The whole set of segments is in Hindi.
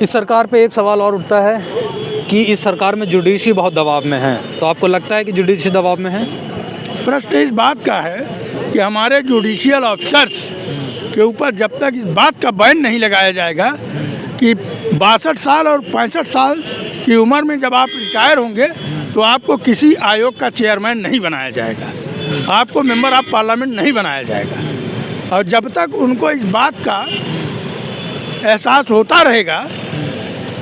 इस सरकार पे एक सवाल और उठता है कि इस सरकार में जुडिशरी बहुत दबाव में है, तो आपको लगता है कि जुडिशरी दबाव में है? प्रश्न इस बात का है कि हमारे जुडिशियल ऑफिसर्स के ऊपर जब तक इस बात का बैन नहीं लगाया जाएगा कि 62 साल और 65 साल की उम्र में जब आप रिटायर होंगे तो आपको किसी आयोग का चेयरमैन नहीं बनाया जाएगा, आपको मेंबर ऑफ पार्लियामेंट नहीं बनाया जाएगा। और जब तक उनको इस बात का एहसास होता रहेगा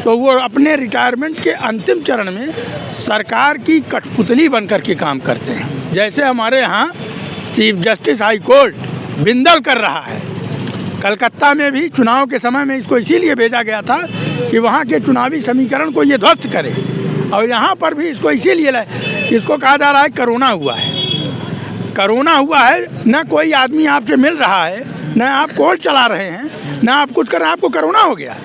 तो वो अपने रिटायरमेंट के अंतिम चरण में सरकार की कठपुतली बनकर के काम करते हैं। जैसे हमारे यहाँ chief justice high court Bindal कर रहा है। कलकत्ता में भी चुनाव के समय में इसको इसीलिए भेजा गया था कि वहाँ के चुनावी समीकरण को ये ध्वस्त करे, और यहाँ पर भी इसको इसीलिए लाए। इसको कहा जा रहा है कोरोना हुआ है, कोरोना हुआ है, न कोई आदमी आपसे मिल रहा है, न आप कोर्ट चला रहे हैं, न आप कुछ कर रहे हैं, आपको कोरोना हो गया।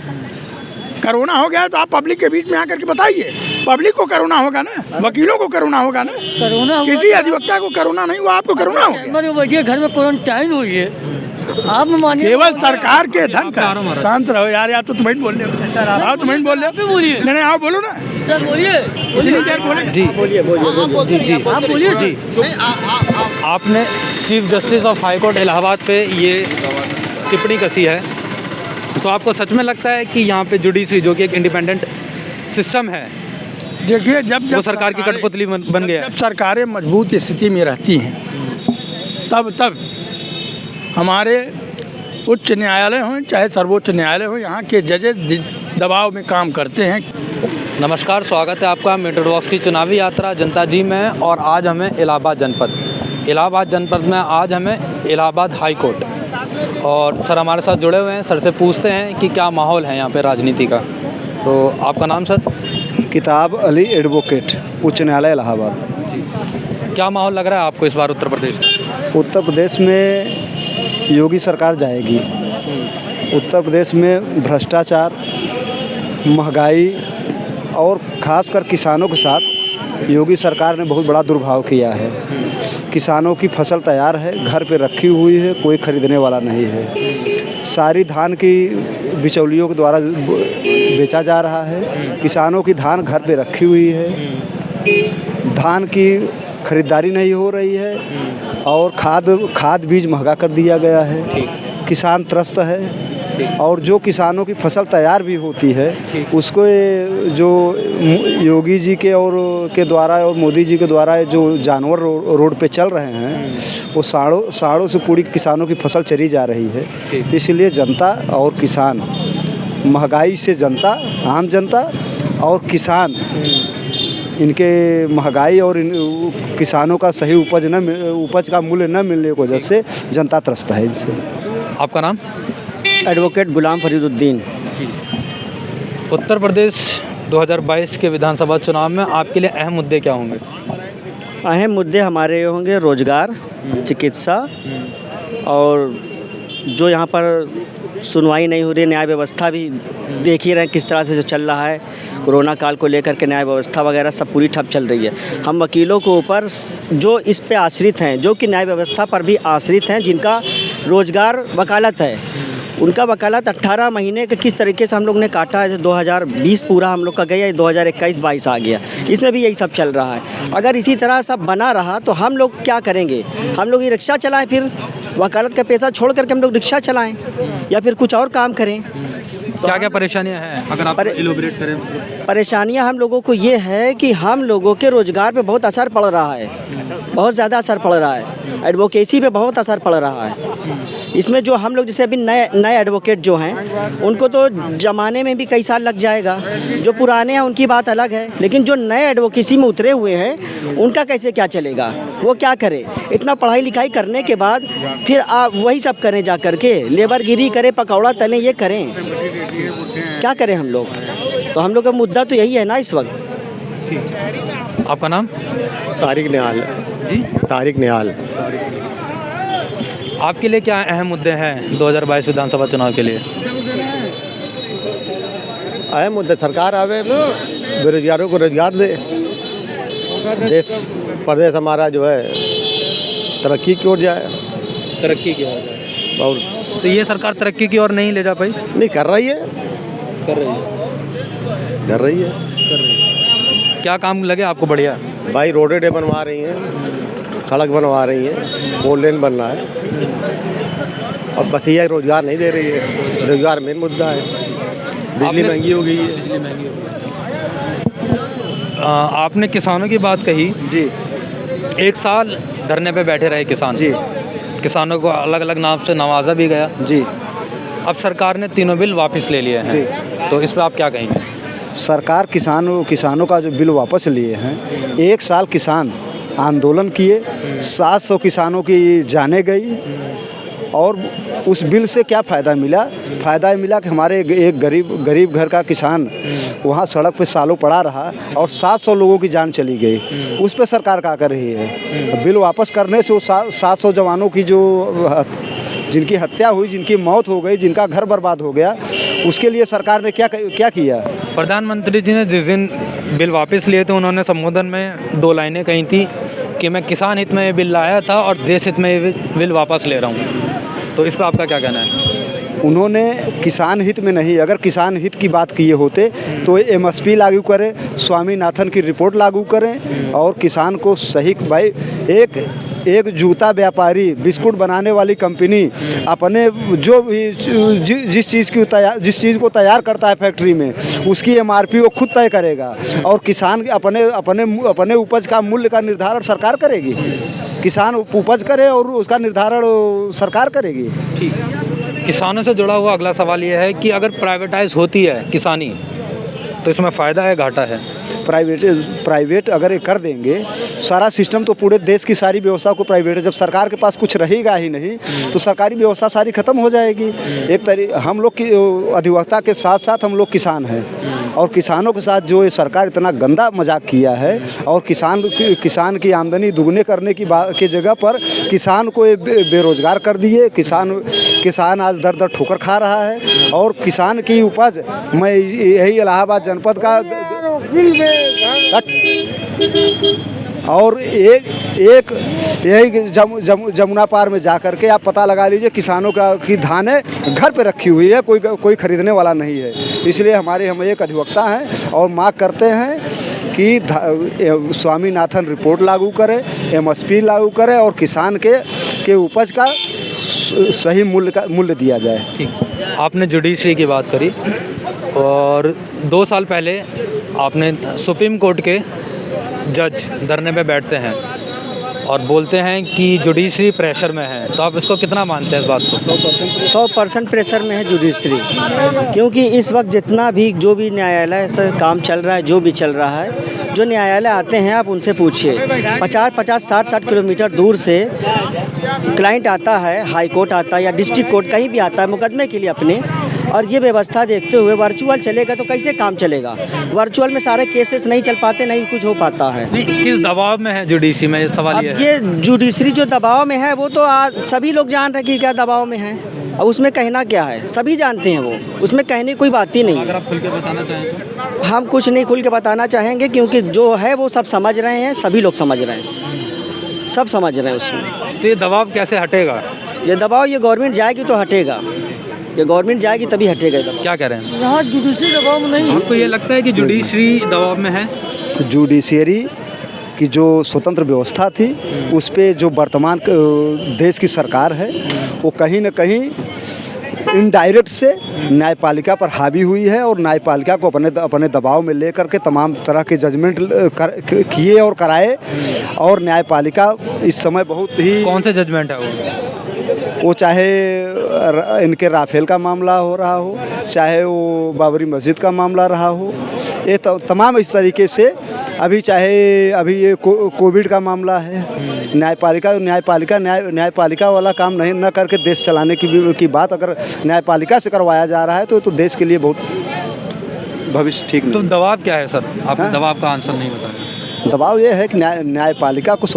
कोरोना हो गया तो आप पब्लिक के बीच में आकर के बताइए, पब्लिक को कोरोना होगा ना, वकीलों को कोरोना होगा ना, कोरोना किसी अधिवक्ता को कोरोना नहीं हुआ, आपको कोरोना हो गया। घर में क्वारंटाइन हुई है, आप मानिए केवल सरकार के धन का। शांत रहो यार, या तो तुम्हें बोल रहे हो, आओ तुम्हें बोल रहे हो, नहीं आओ बोलो ना सर, बोलिए जी आप बोलिए जी। आपने chief justice of high court Allahabad पे ये टिप्पणी कसी है, तो आपको सच में लगता है कि यहाँ पे जुडिशरी जो कि एक इंडिपेंडेंट सिस्टम है, देखिए जब वो सरकार की कठपुतली बन गया है? जब सरकारें मजबूत स्थिति में रहती हैं तब हमारे उच्च न्यायालय हों चाहे सर्वोच्च न्यायालय हो, यहाँ के जजेस दबाव में काम करते हैं। नमस्कार, स्वागत है आपका मेट्रो बॉक्स की चुनावी यात्रा जनता जी में। और आज हमें इलाहाबाद जनपद में आज हमें इलाहाबाद हाई कोर्ट, और सर हमारे साथ जुड़े हुए हैं। सर से पूछते हैं कि क्या माहौल है यहाँ पे राजनीति का। तो आपका नाम सर? किताब अली एडवोकेट, उच्च न्यायालय इलाहाबाद। क्या माहौल लग रहा है आपको इस बार उत्तर प्रदेश में? उत्तर प्रदेश में योगी सरकार जाएगी। उत्तर प्रदेश में भ्रष्टाचार, महंगाई और खासकर किसानों के साथ योगी सरकार ने बहुत बड़ा दुर्भाव किया है। किसानों की फसल तैयार है, घर पे रखी हुई है, कोई खरीदने वाला नहीं है। सारी धान की बिचौलियों के द्वारा बेचा जा रहा है। किसानों की धान घर पे रखी हुई है, धान की खरीदारी नहीं हो रही है, और खाद बीज महंगा कर दिया गया है। किसान त्रस्त है, और जो किसानों की फसल तैयार भी होती है उसको जो योगी जी के द्वारा और मोदी जी के द्वारा जो जानवर रोड पे चल रहे हैं, वो साड़ों से पूरी किसानों की फसल चरी जा रही है। इसलिए जनता और किसान, महंगाई से जनता, आम जनता और किसान, इनके महंगाई और किसानों का सही उपज का मूल्य न मिलने की वजह से जनता त्रस्त है इनसे। आपका नाम? एडवोकेट गुलाम फरीदुद्दीन। उत्तर प्रदेश 2022 के विधानसभा चुनाव में आपके लिए अहम मुद्दे क्या होंगे? अहम मुद्दे हमारे होंगे रोजगार, चिकित्सा, और जो यहाँ पर सुनवाई नहीं हो रही, न्याय व्यवस्था भी देख ही रहे हैं किस तरह से चल रहा है। कोरोना काल को लेकर के न्याय व्यवस्था वगैरह सब पूरी ठप चल रही है। हम वकीलों के ऊपर जो इस पे आश्रित हैं, जो कि न्याय व्यवस्था पर भी आश्रित हैं, जिनका रोजगार वकालत है, उनका वकालत 18 महीने के किस तरीके से हम लोग ने काटा है। 2020 पूरा हम लोग का गया, 2021-22 आ गया, इसमें भी यही सब चल रहा है। अगर इसी तरह सब बना रहा तो हम लोग क्या करेंगे? हम लोग ये रिक्शा चलाएं, फिर वकालत का पैसा छोड़ करके हम लोग रिक्शा चलाएं या फिर कुछ और काम करें। तो क्या क्या परेशानियां हैं, अगर आप इलैबोरेट करें? परेशानियां हम लोगों को ये है कि हम लोगों के रोज़गार पे बहुत असर पड़ रहा है, बहुत ज़्यादा असर पड़ रहा है। एडवोकेसी पे बहुत असर पड़ रहा है। इसमें जो हम लोग जैसे अभी नए एडवोकेट जो हैं, उनको तो ज़माने में भी कई साल लग जाएगा। जो पुराने हैं उनकी बात अलग है, लेकिन जो नए एडवोकेसी में उतरे हुए हैं उनका कैसे क्या चलेगा? वो क्या करें? इतना पढ़ाई लिखाई करने के बाद फिर आप वही सब करें, जा करके लेबरगिरी करें, पकौड़ा तलें, ये करें, क्या करें हम लोग? तो हम लोग का मुद्दा तो यही है ना इस वक्त। आपका नाम? तारिक निहाल जी। तारिक निहाल। आपके लिए क्या अहम मुद्दे हैं 2022 विधानसभा चुनाव के लिए? अहम मुद्दे सरकार आवे, बेरोजगारों को रोजगार दे, देश प्रदेश हमारा जो है तरक्की की ओर जाए। तरक्की की ओर जाए। और तो ये सरकार तरक्की की ओर नहीं ले जा पाई? नहीं कर रही है। कर रही है। कर रही है। क्या काम लगे आपको बढ़िया? भाई रोडें बनवा रही हैं, सड़क बनवा रही हैं, 4 लेन बन रहा है, और बस ये रोजगार नहीं दे रही है। रोजगार मेन मुद्दा है। बिजली महंगी हो गई है। बिजली महंगी हो गई। आपने किसानों की बात कही जी 1 साल धरने पे बैठे रहे किसान जी किसानों को अलग अलग नाम से नवाजा भी गया। जी। अब सरकार ने तीनों बिल वापस ले लिए हैं, तो इस पर आप क्या कहेंगे? सरकार किसानों का जो बिल वापस लिए हैं, 1 साल किसान आंदोलन किए, 700 किसानों की जानें गई, और उस बिल से क्या फ़ायदा मिला? फ़ायदा मिला कि हमारे एक गरीब घर का किसान वहाँ सड़क पे सालों पड़ा रहा और 700 लोगों की जान चली गई। उस पे सरकार क्या कर रही है? बिल वापस करने से वो 700 जवानों की जिनकी हत्या हुई, जिनकी मौत हो गई, जिनका घर बर्बाद हो गया, उसके लिए सरकार ने क्या किया? प्रधानमंत्री जी ने जिस दिन बिल वापस लिए थे, उन्होंने संबोधन में 2 लाइनें कही थी कि मैं किसान हित में ये बिल लाया था और देश हित में ये बिल वापस ले रहा हूँ। तो इस पर आपका क्या कहना है? उन्होंने किसान हित में नहीं, अगर किसान हित की बात किए होते तो MSP लागू करें, स्वामीनाथन की रिपोर्ट लागू करें, और किसान को सही भाई एक जूता व्यापारी, बिस्कुट बनाने वाली कंपनी अपने जो भी जिस चीज़ को तैयार करता है फैक्ट्री में, उसकी MRP वो खुद तय करेगा, और किसान अपने उपज का मूल्य का निर्धारण सरकार करेगी। किसान उपज करे और उसका निर्धारण सरकार करेगी। ठीक। किसानों से जुड़ा हुआ अगला सवाल ये है कि अगर प्राइवेटाइज होती है किसानी, तो इसमें फ़ायदा है घाटा है? प्राइवेट अगर ये कर देंगे, सारा सिस्टम तो पूरे देश की सारी व्यवस्था को प्राइवेट, जब सरकार के पास कुछ रहेगा ही नहीं तो सरकारी व्यवस्था सारी ख़त्म हो जाएगी। हम लोग की अधिवक्ता के साथ साथ हम लोग किसान हैं, और किसानों के साथ जो ये सरकार इतना गंदा मजाक किया है, और किसान की आमदनी दुगने करने की जगह पर किसान को ये बेरोजगार कर दिए। किसान आज दर ठोकर खा रहा है, और किसान की उपज, मैं यही इलाहाबाद जनपद का और एक यही जमुना पार में जा कर के आप पता लगा लीजिए, किसानों की धानें घर पे रखी हुई है, कोई खरीदने वाला नहीं है। इसलिए हम एक अधिवक्ता हैं और मांग करते हैं कि स्वामीनाथन रिपोर्ट लागू करें, MSP लागू करें, और किसान के उपज का सही मूल्य दिया जाए। ठीक। आपने जुडिशरी की बात करी, और 2 साल पहले आपने सुप्रीम कोर्ट के जज धरने पे बैठते हैं और बोलते हैं कि जुडिशरी प्रेशर में है, तो आप इसको कितना मानते हैं इस बात को? 100% प्रेशर में है जुडिशरी, क्योंकि इस वक्त जितना भी जो भी न्यायालय से काम चल रहा है, जो भी चल रहा है, जो न्यायालय आते हैं आप उनसे पूछिए, 50-50, 60-60 किलोमीटर दूर से क्लाइंट आता है, हाई कोर्ट आता है या डिस्ट्रिक्ट कोर्ट कहीं भी आता है मुकदमे के लिए अपने, और ये व्यवस्था देखते हुए वर्चुअल चलेगा तो कैसे काम चलेगा? वर्चुअल में सारे केसेस नहीं चल पाते, नहीं कुछ हो पाता है। नहीं, किस दबाव में है जुडिशरी में, सवाल ये है। ये जुडिशरी जो दबाव में है वो तो सभी लोग जान रहे हैं कि क्या दबाव में है, और उसमें कहना क्या है सभी जानते हैं, वो उसमें कहने कोई बात ही नहीं है। अगर आप खुल के बताना चाहें तो? हम कुछ नहीं खुल के बताना चाहेंगे, क्योंकि जो है वो सब समझ रहे हैं, सभी लोग समझ रहे हैं, सब समझ रहे हैं उसमें। तो ये दबाव कैसे हटेगा? ये दबाव ये गवर्नमेंट जाएगी तो हटेगा, ये गवर्नमेंट जाएगी तभी हटेगा ये दबाव। क्या कह रहे हैं? यहाँ जुडिशरी दबाव में नहीं। आपको ये लगता है कि जुडिशरी दबाव में है? जुडिशरी की जो स्वतंत्र व्यवस्था थी, उस पे जो वर्तमान देश की सरकार है, वो कहीं न कहीं इनडायरेक्ट से न्यायपालिका पर हावी हुई है, और न्यायपालिका को अपने दबाव में लेकर के तमाम तरह के जजमेंट किए और कराए, और न्यायपालिका इस समय बहुत ही। कौन से जजमेंट है वो चाहे इनके राफेल का मामला हो रहा हो, चाहे वो बाबरी मस्जिद का मामला रहा हो, ये तमाम इस तरीके से, अभी ये कोविड का मामला है, न्यायपालिका वाला काम नहीं न करके देश चलाने की बात अगर न्यायपालिका से करवाया जा रहा है तो देश के लिए बहुत भविष्य ठीक नहीं। तो दबाव क्या है सर? आपने दबाव का आंसर नहीं बताया। दबाव ये है कि न्यायपालिका को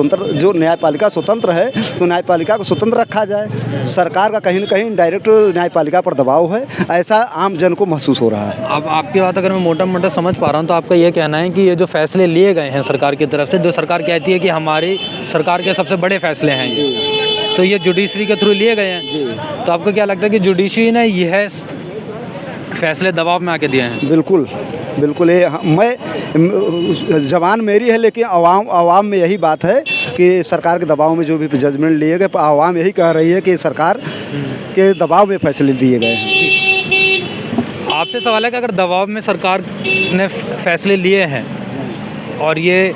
न्यायपालिका स्वतंत्र है तो न्यायपालिका को स्वतंत्र रखा जाए। सरकार का कहीं न कहीं डायरेक्ट न्यायपालिका पर दबाव है, ऐसा आम जन को महसूस हो रहा है। अब आपकी बात अगर मैं मोटा समझ पा रहा हूँ तो आपका ये कहना है कि ये जो फैसले लिए गए हैं सरकार की तरफ से, जो सरकार कहती है कि हमारी सरकार के सबसे बड़े फैसले हैं ये, तो ये जुडिशरी के थ्रू लिए गए हैं जी। तो आपको क्या लगता है कि जुडिशरी ने यह फैसले दबाव में आके दिए हैं। बिल्कुल बिल्कुल, ये मैं जबान मेरी है, लेकिन आवाम में यही बात है कि सरकार के दबाव में जो भी जजमेंट लिए गए, आवाम यही कह रही है कि सरकार के दबाव में फैसले दिए गए हैं। आपसे सवाल है कि अगर दबाव में सरकार ने फैसले लिए हैं और ये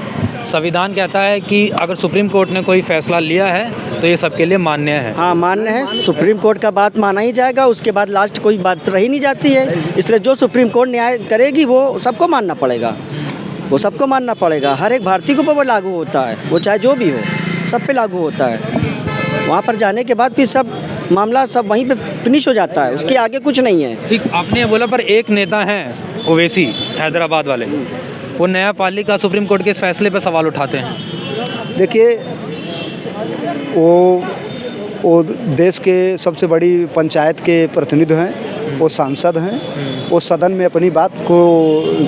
संविधान कहता है कि अगर सुप्रीम कोर्ट ने कोई फैसला लिया है तो ये सबके लिए मान्य है। हाँ, मान्य है। सुप्रीम कोर्ट का बात माना ही जाएगा, उसके बाद लास्ट कोई बात रही नहीं जाती है। इसलिए जो सुप्रीम कोर्ट न्याय करेगी वो सबको मानना पड़ेगा, वो सबको मानना पड़ेगा। हर एक भारतीय को वो लागू होता है, वो चाहे जो भी हो, सब पे लागू होता है। वहाँ पर जाने के बाद फिर सब मामला सब वहीं पे फिनिश हो जाता है, उसके आगे कुछ नहीं है। ठीक, आपने ये बोला, पर एक नेता हैं ओवैसी हैदराबाद वाले, वो न्यायपालिका सुप्रीम कोर्ट के इस फैसले पर सवाल उठाते हैं। देखिए, वो देश के सबसे बड़ी पंचायत के प्रतिनिधि हैं, वो सांसद हैं, वो सदन में अपनी बात को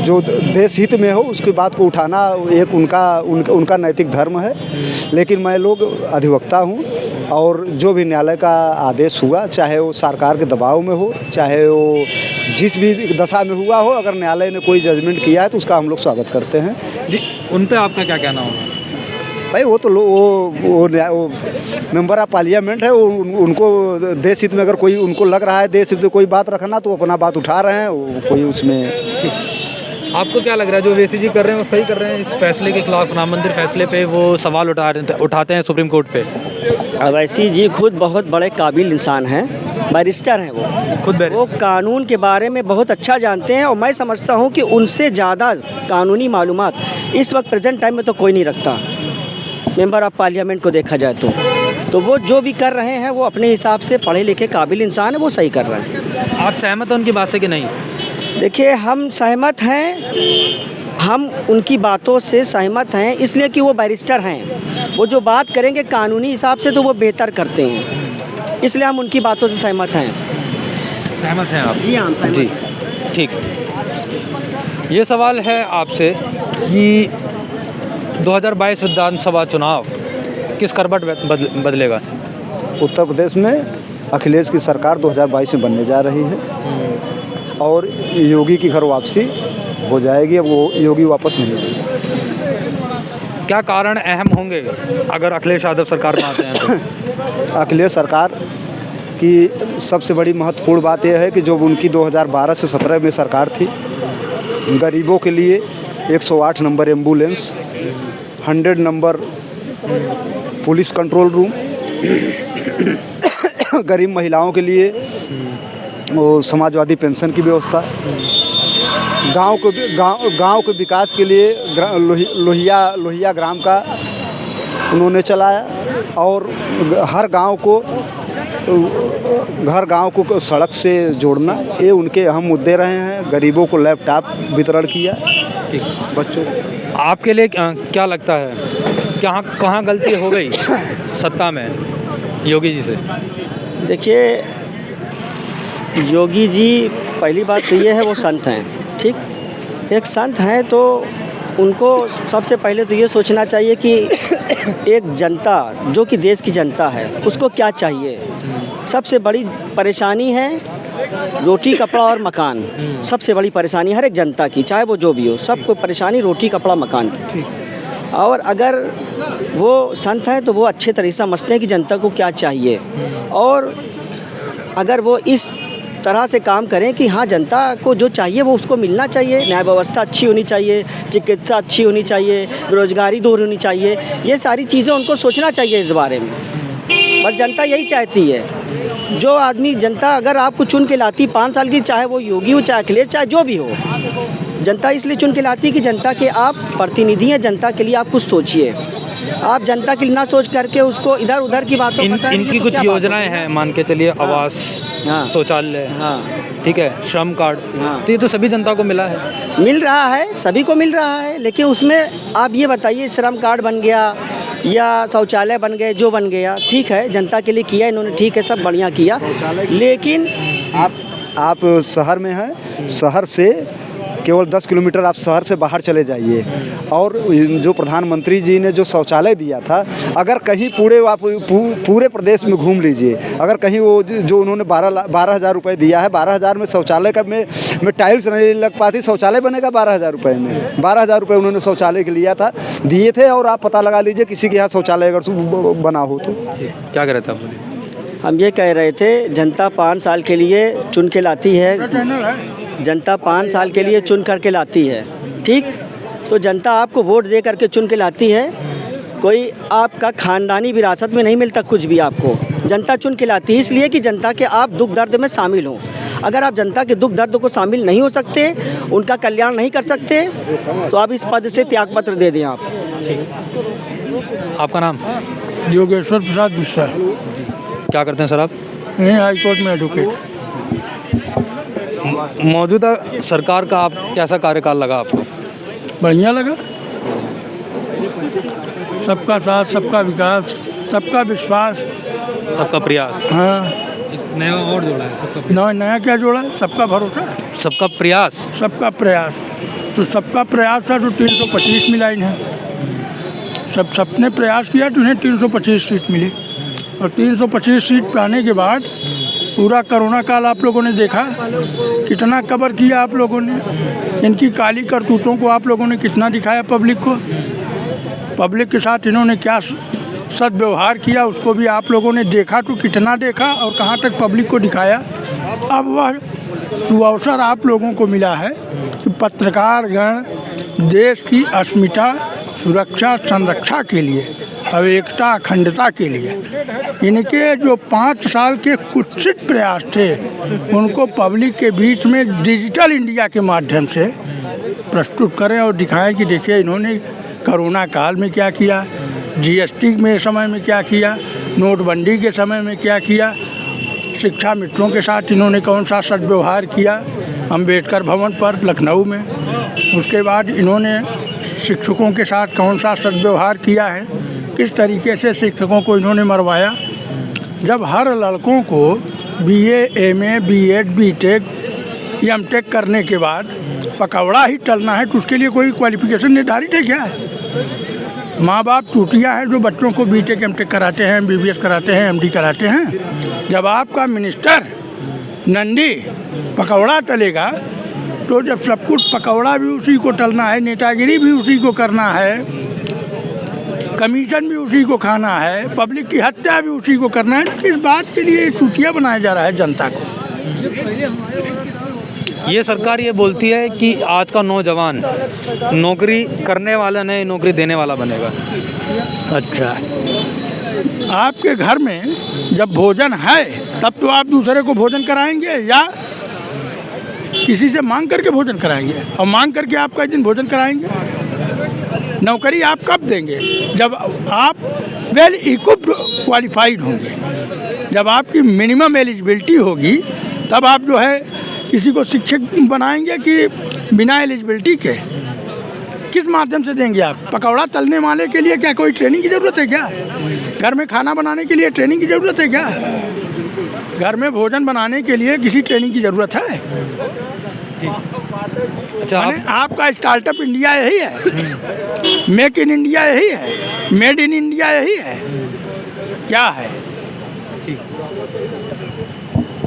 जो देश हित में हो उसकी बात को उठाना एक उनका नैतिक धर्म है। लेकिन मैं लोग अधिवक्ता हूँ और जो भी न्यायालय का आदेश हुआ, चाहे वो सरकार के दबाव में हो, चाहे वो जिस भी दशा में हुआ हो, अगर न्यायालय ने कोई जजमेंट किया है तो उसका हम लोग स्वागत करते हैं। उन पे आपका क्या कहना होगा? भाई वो तो वो मेंबर ऑफ पार्लियामेंट है, उनको देश हित में अगर कोई उनको लग रहा है देश हित में कोई बात रखना तो अपना बात उठा रहे हैं, कोई उसमें। आपको क्या लग रहा है जो ओवैसी जी कर रहे हैं वो सही कर रहे हैं? इस फैसले के खिलाफ, राम मंदिर फैसले पे वो सवाल उठाते हैं सुप्रीम कोर्ट पे। ओवैसी जी खुद बहुत बड़े काबिल इंसान हैं, बैरिस्टर हैं, वो कानून के बारे में बहुत अच्छा जानते हैं। और मैं समझता हूँ कि उनसे ज़्यादा कानूनी मालूमात इस वक्त प्रेजेंट टाइम में तो कोई नहीं रखता, मेंबर ऑफ पार्लियामेंट को देखा जाए तो वो जो भी कर रहे हैं वो अपने हिसाब से पढ़े लिखे काबिल इंसान है, वो सही कर रहे हैं। आप सहमत हैं उनकी बात से कि नहीं? देखिए, हम सहमत हैं, हम उनकी बातों से सहमत हैं इसलिए कि वो बैरिस्टर हैं। वो जो बात करेंगे कानूनी हिसाब से तो वो बेहतर करते हैं, इसलिए हम उनकी बातों से सहमत हैं। सहमत हैं आप? जी हाँ, सहमत। जी, ठीक। ये सवाल है आपसे कि 2022 विधानसभा चुनाव किस करवट बदलेगा? उत्तर प्रदेश में अखिलेश की सरकार 2022 में बनने जा रही है और योगी की घर वापसी हो जाएगी। अब वो योगी वापस नहीं आएगी। क्या कारण अहम होंगे अगर अखिलेश यादव सरकार में आते हैं तो? अखिलेश सरकार की सबसे बड़ी महत्वपूर्ण बात यह है कि जो उनकी 2012 से 17 में सरकार थी, गरीबों के लिए 108 number ambulance, 100 number police control room, गरीब महिलाओं के लिए वो समाजवादी पेंशन की व्यवस्था, गांव के विकास के लिए लोहिया ग्राम का उन्होंने चलाया और हर गांव को सड़क से जोड़ना, ये उनके अहम मुद्दे रहे हैं। गरीबों को लैपटॉप वितरण किया बच्चों को। आपके लिए क्या लगता है कहाँ गलती हो गई सत्ता में योगी जी से? देखिए, योगी जी पहली बात तो ये है वो संत हैं, ठीक। एक संत हैं तो उनको सबसे पहले तो ये सोचना चाहिए कि एक जनता जो कि देश की जनता है उसको क्या चाहिए। सबसे बड़ी परेशानी है रोटी कपड़ा और मकान, सबसे बड़ी परेशानी हर एक जनता की, चाहे वो जो भी हो, सबको परेशानी रोटी कपड़ा मकान की। और अगर वो संत हैं तो वो अच्छे तरीके से समझते हैं कि जनता को क्या चाहिए, और अगर वो इस तरह से काम करें कि हाँ जनता को जो चाहिए वो उसको मिलना चाहिए, न्याय व्यवस्था अच्छी होनी चाहिए, चिकित्सा अच्छी होनी चाहिए, बेरोजगारी दूर होनी चाहिए, ये सारी चीज़ें उनको सोचना चाहिए इस बारे में। बस जनता यही चाहती है। जो आदमी जनता अगर आपको चुन के लाती 5 साल की, चाहे वो योगी हो चाहे अखिलेश चाहे जो भी हो, जनता इसलिए चुन के लाती है कि जनता के आप प्रतिनिधि हैं, जनता के लिए आप कुछ सोचिए। आप जनता के लिए ना सोच करके उसको इधर उधर की बातों इनकी कुछ योजनाएं हैं, मान के चलिए आवास, शौचालय, ठीक है, श्रम कार्ड, तो ये तो सभी जनता को मिला है, मिल रहा है, सभी को मिल रहा है। लेकिन उसमें आप ये बताइए, श्रम कार्ड बन गया या शौचालय बन गए, जो बन गया ठीक है, जनता के लिए किया इन्होंने, ठीक है, सब बढ़िया किया। लेकिन आप शहर में हैं, शहर से केवल 10 किलोमीटर आप शहर से बाहर चले जाइए। और जो प्रधानमंत्री जी ने जो शौचालय दिया था, अगर कहीं पूरे प्रदेश में घूम लीजिए, अगर कहीं वो जो उन्होंने 12,000 रुपये दिया है, 12,000 में शौचालय का में टाइल्स नहीं लग पाती, शौचालय बनेगा 12,000 रुपये में। 12,000 रुपये उन्होंने शौचालय के लिया था, दिए थे। और आप पता लगा लीजिए किसी के यहाँ शौचालय अगर बना हो तो। क्या कह रहे थे आप? हम ये कह रहे थे, जनता 5 साल के लिए चुन के लाती है, जनता 5 साल के लिए चुन करके लाती है, ठीक। तो जनता आपको वोट दे करके चुन के लाती है, कोई आपका खानदानी विरासत में नहीं मिलता कुछ भी आपको। जनता चुन के लाती है इसलिए कि जनता के आप दुख दर्द में शामिल हों। अगर आप जनता के दुख दर्द को शामिल नहीं हो सकते, उनका कल्याण नहीं कर सकते, तो आप इस पद से त्यागपत्र दे दें। आप आपका नाम? योगेश्वर प्रसाद मिश्रा। क्या करते हैं सर आप? यहीं हाई कोर्ट में एडवोकेट। मौजूदा सरकार का आप कैसा कार्यकाल लगा आपको? बढ़िया लगा। सबका साथ, सबका विकास, सबका विश्वास, सबका प्रयास। हाँ, नया और जोड़ा है सबका। नया क्या जोड़ा है? सबका भरोसा, सबका प्रयास। सबका प्रयास। तो सबका प्रयास था तो 325 मिला इन्हें। सबने प्रयास किया तो उन्हें 325 सीट मिली। और 325 सीट पाने के बाद पूरा कोरोना काल आप लोगों ने देखा, कितना कवर किया आप लोगों ने। इनकी काली करतूतों को आप लोगों ने कितना दिखाया पब्लिक को। पब्लिक के साथ इन्होंने क्या सद्व्यवहार किया उसको भी आप लोगों ने देखा, तो कितना देखा और कहाँ तक पब्लिक को दिखाया। अब वह सुअवसर आप लोगों को मिला है कि पत्रकार गण देश की अस्मिता, सुरक्षा, संरक्षा के लिए, एकता, अखंडता के लिए इनके जो 5 साल के कुत्सित प्रयास थे, उनको पब्लिक के बीच में डिजिटल इंडिया के माध्यम से प्रस्तुत करें और दिखाएं कि देखिए इन्होंने कोरोना काल में क्या किया, जीएसटी में समय में क्या किया, नोटबंदी के समय में क्या किया, शिक्षा मित्रों के साथ इन्होंने कौन सा सद्व्यवहार किया अम्बेडकर भवन पर लखनऊ में। उसके बाद इन्होंने शिक्षकों के साथ कौन सा सद्व्यवहार किया है, किस तरीके से शिक्षकों को इन्होंने मरवाया। जब हर लड़कों को BA, MA, BEd, BTech, MTech करने के बाद पकौड़ा ही टलना है, तो उसके लिए कोई क्वालिफिकेशन निर्धारित है क्या है? माँ बाप टूटियाँ हैं जो बच्चों को बीटेक, एमटेक कराते हैं, एमबीबीएस कराते हैं, एमडी कराते हैं। जब आपका मिनिस्टर नंदी पकौड़ा टलेगा, तो जब सब कुछ पकौड़ा भी उसी को टलना है, नेतागिरी भी उसी को करना है, कमीशन भी उसी को खाना है, पब्लिक की हत्या भी उसी को करना है, तो किस बात के लिए चूतिया बनाया जा रहा है जनता को? ये सरकार ये बोलती है कि आज का नौजवान नौकरी करने वाला नहीं, नौकरी देने वाला बनेगा। अच्छा, आपके घर में जब भोजन है तब तो आप दूसरे को भोजन कराएंगे या किसी से मांग करके भोजन कराएंगे? और मांग करके आप कई दिन भोजन कराएंगे? नौकरी आप कब देंगे? जब आप वेल इक्विप्ड क्वालिफाइड होंगे, जब आपकी मिनिमम एलिजिबिलिटी होगी, तब आप जो है किसी को शिक्षक बनाएंगे कि बिना एलिजिबिलिटी के? किस माध्यम से देंगे आप? पकौड़ा तलने वाले के लिए क्या कोई ट्रेनिंग की ज़रूरत है क्या? घर में खाना बनाने के लिए ट्रेनिंग की ज़रूरत है क्या? घर में भोजन बनाने के लिए किसी ट्रेनिंग की ज़रूरत है? अच्छा, आपका स्टार्टअप इंडिया यही है, मेक इन इंडिया यही है, मेड इन इंडिया यही है, क्या है?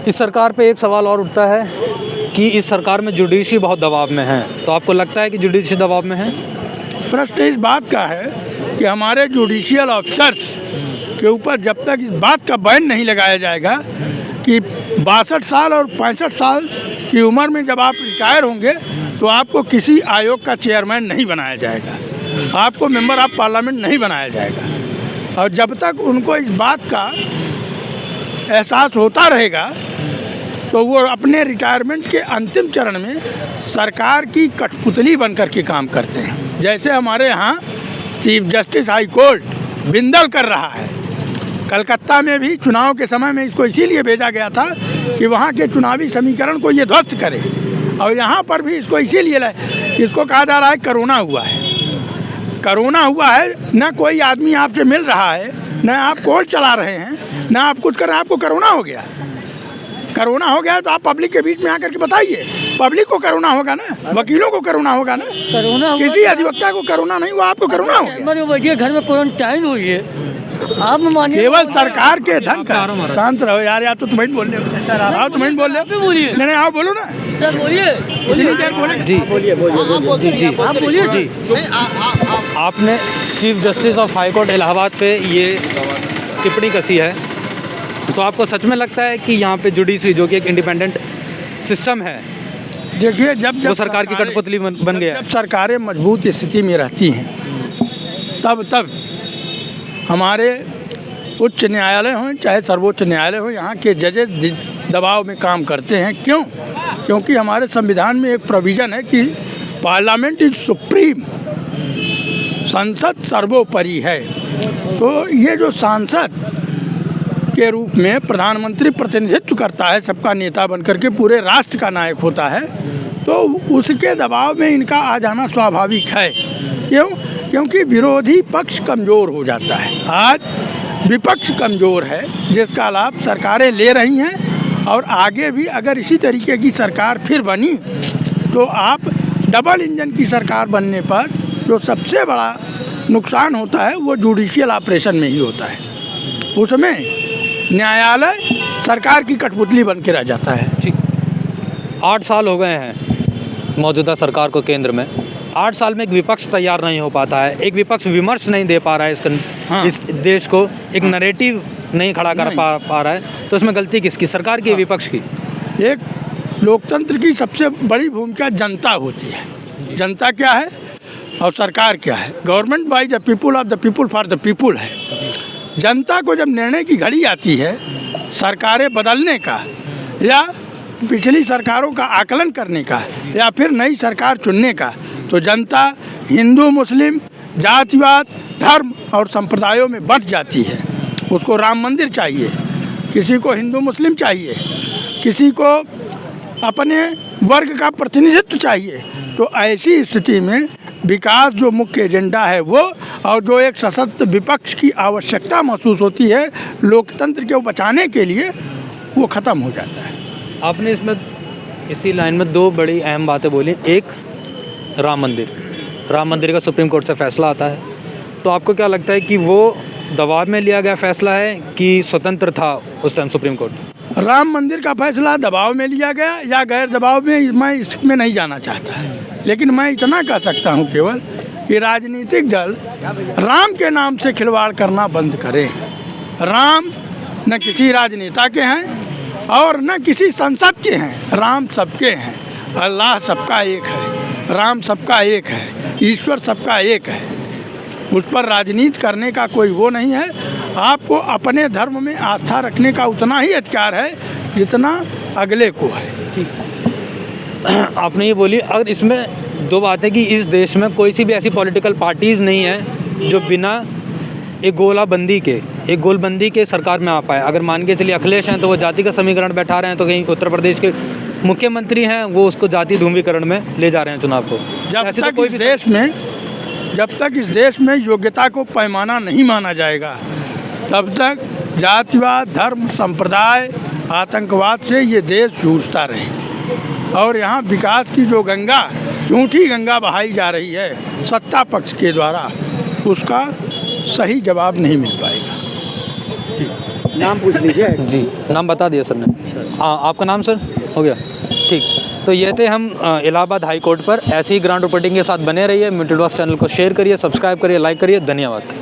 इस सरकार पे एक सवाल और उठता है कि इस सरकार में जुडिशरी बहुत दबाव में है, तो आपको लगता है कि जुडिशरी दबाव में है? प्रश्न इस बात का है कि हमारे जुडिशियल ऑफिसर्स के ऊपर जब तक इस बात का बैन नहीं लगाया जाएगा कि 62 साल और 65 साल की उम्र में जब आप रिटायर होंगे तो आपको किसी आयोग का चेयरमैन नहीं बनाया जाएगा, आपको मेंबर ऑफ पार्लियामेंट नहीं बनाया जाएगा। और जब तक उनको इस बात का एहसास होता रहेगा तो वो अपने रिटायरमेंट के अंतिम चरण में सरकार की कठपुतली बनकर के काम करते हैं। जैसे हमारे यहाँ chief justice high court Bindal कर रहा है, कलकत्ता में भी चुनाव के समय में इसको इसीलिए भेजा गया था कि वहाँ के चुनावी समीकरण को ये ध्वस्त करे, और यहाँ पर भी इसको इसीलिए लाए। इसको कहा जा रहा है कोरोना हुआ है, कोरोना हुआ है, न कोई आदमी आपसे मिल रहा है, न आप कोर्ट चला रहे हैं, न आप कुछ कर रहे हैं, आपको कोरोना हो गया। कोरोना हो गया तो आप पब्लिक के बीच में आकर के बताइए पब्लिक को करुणा होगा ना, वकीलों को करुणा होगा ना, कोरोना हुआ किसी अधिवक्ता को करुणा नहीं हुआ, आपको करुणा हो गया। चैम्बर में बैठिए, घर में क्वारंटाइन हुई है, आप मानिए केवल सरकार के धन का। शांत रहो यार, या तो तुम ही बोल रहे हो सर, आओ तुम ही बोल रहे हो, बोलिए नहीं आओ बोलो ना, सर, बोलिए इतनी देर बोले। जी आप बोलिए जी आपने chief justice of high court Allahabad पे ये टिप्पणी कसी है, तो आपको सच में लगता है कि यहाँ पे जुडिशरी जो कि एक इंडिपेंडेंट सिस्टम है, देखिए जब वो सरकार की कठपुतली बन गया है? जब सरकारें मजबूत स्थिति में रहती हैं तब हमारे उच्च न्यायालय हों चाहे सर्वोच्च न्यायालय हो, यहाँ के जजेस दबाव में काम करते हैं। क्यों? क्योंकि हमारे संविधान में एक प्रोविज़न है कि पार्लियामेंट इज सुप्रीम, संसद सर्वोपरि है। तो ये जो सांसद के रूप में प्रधानमंत्री प्रतिनिधित्व करता है, सबका नेता बनकर के पूरे राष्ट्र का नायक होता है, तो उसके दबाव में इनका आ जाना स्वाभाविक है। क्यों? क्योंकि विरोधी पक्ष कमज़ोर हो जाता है। आज विपक्ष कमज़ोर है, जिसका लाभ सरकारें ले रही हैं, और आगे भी अगर इसी तरीके की सरकार फिर बनी तो आप डबल इंजन की सरकार बनने पर जो सबसे बड़ा नुकसान होता है वो जुडिशियल ऑपरेशन में ही होता है। उसमें न्यायालय सरकार की कठपुतली बन के रह जाता है। 8 साल हो गए हैं मौजूदा सरकार को केंद्र में। 8 साल में एक विपक्ष तैयार नहीं हो पाता है, एक विपक्ष विमर्श नहीं दे पा रहा है इस देश को, एक नैरेटिव नहीं खड़ा कर पा रहा है। तो इसमें गलती किसकी, सरकार की, विपक्ष की? एक लोकतंत्र की सबसे बड़ी भूमिका जनता होती है। जनता क्या है और सरकार क्या है? Government by the people, of the people, for the people है। जनता को जब निर्णय की घड़ी आती है सरकारें बदलने का, या पिछली सरकारों का आकलन करने का, या फिर नई सरकार चुनने का, तो जनता हिंदू मुस्लिम जातिवाद धर्म और संप्रदायों में बंट जाती है। उसको राम मंदिर चाहिए, किसी को हिंदू मुस्लिम चाहिए, किसी को अपने वर्ग का प्रतिनिधित्व चाहिए। तो ऐसी स्थिति में विकास जो मुख्य एजेंडा है वो, और जो एक सशक्त विपक्ष की आवश्यकता महसूस होती है लोकतंत्र को बचाने के लिए, वो ख़त्म हो जाता है। आपने इसमें इसी लाइन में 2 बड़ी अहम बातें बोली। एक, राम मंदिर का सुप्रीम कोर्ट से फैसला आता है, तो आपको क्या लगता है कि वो दबाव में लिया गया फैसला है कि स्वतंत्र था उस टाइम सुप्रीम कोर्ट? राम मंदिर का फैसला दबाव में लिया गया या गैर दबाव में, मैं इसमें नहीं जाना चाहता, लेकिन मैं इतना कह सकता हूँ केवल कि राजनीतिक दल राम के नाम से खिलवाड़ करना बंद करें। राम न किसी राजनेता के हैं और न किसी संसद के हैं, राम सबके हैं। अल्लाह सबका एक है, राम सबका एक है, ईश्वर सबका एक है। उस पर राजनीति करने का कोई वो नहीं है। आपको अपने धर्म में आस्था रखने का उतना ही अधिकार है जितना अगले को है। आपने ये बोली, अगर इसमें 2 बातें कि इस देश में कोई सी भी ऐसी पॉलिटिकल पार्टीज़ नहीं है जो बिना एक गोलबंदी के सरकार में आ पाए। अगर मान के चलिए अखिलेश हैं तो वो जाति का समीकरण बैठा रहे हैं, तो कहीं उत्तर प्रदेश के मुख्यमंत्री हैं वो उसको जाति ध्रुवीकरण में ले जा रहे हैं चुनाव को। जब तक इस देश में योग्यता को पैमाना नहीं माना जाएगा, तब तक जातिवाद धर्म संप्रदाय आतंकवाद से ये देश जूझता रहे। और यहाँ विकास की जो गंगा, झूठी गंगा बहाई जा रही है सत्ता पक्ष के द्वारा, उसका सही जवाब नहीं मिल पाएगा। नाम पूछ लीजिए। जी, नाम बता दिया सर ने। हाँ, आपका नाम सर? हो गया, ठीक। तो ये थे हम इलाहाबाद हाई कोर्ट पर। ऐसी ही ग्राउंड रिपोर्टिंग के साथ बने रहिए। मिंटू टॉक्स चैनल को शेयर करिए, सब्सक्राइब करिए, लाइक करिए। धन्यवाद।